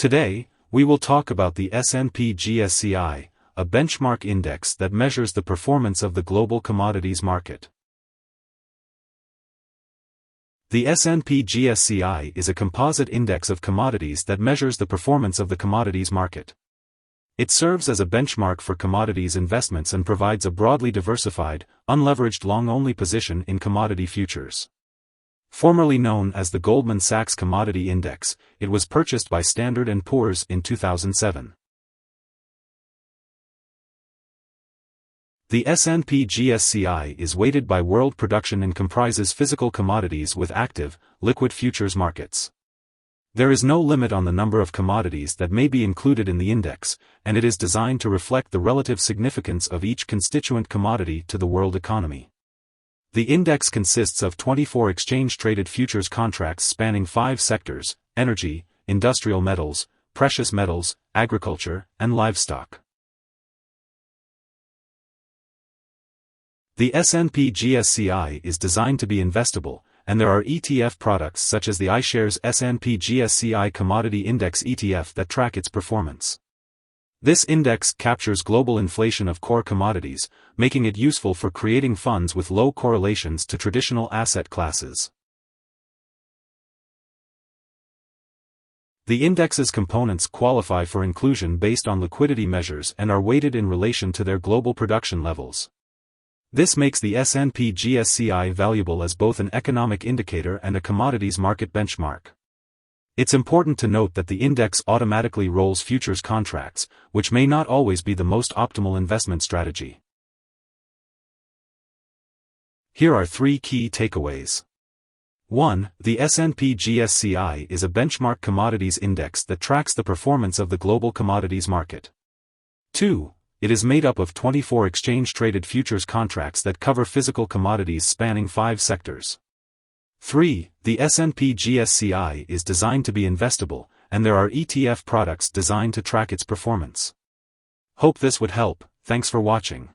Today, we will talk about the S&P GSCI, a benchmark index that measures the performance of the global commodities market. The S&P GSCI is a composite index of commodities that measures the performance of the commodities market. It serves as a benchmark for commodities investments and provides a broadly diversified, unleveraged long-only position in commodity futures. Formerly known as the Goldman Sachs Commodity Index, it was purchased by Standard & Poor's in 2007. The S&P GSCI is weighted by world production and comprises physical commodities with active, liquid futures markets. There is no limit on the number of commodities that may be included in the index, and it is designed to reflect the relative significance of each constituent commodity to the world economy. The index consists of 24 exchange-traded futures contracts spanning 5 sectors: energy, industrial metals, precious metals, agriculture, and livestock. The S&P GSCI is designed to be investable, and there are ETF products such as the iShares S&P GSCI Commodity Index ETF that track its performance. This index captures global inflation of core commodities, making it useful for creating funds with low correlations to traditional asset classes. The index's components qualify for inclusion based on liquidity measures and are weighted in relation to their global production levels. This makes the S&P GSCI valuable as both an economic indicator and a commodities market benchmark. It's important to note that the index automatically rolls futures contracts, which may not always be the most optimal investment strategy. Here are 3 key takeaways. 1. The S&P GSCI is a benchmark commodities index that tracks the performance of the global commodities market. 2. It is made up of 24 exchange-traded futures contracts that cover physical commodities spanning 5 sectors. 3. The S&P GSCI is designed to be investable, and there are ETF products designed to track its performance. Hope this would help. Thanks for watching.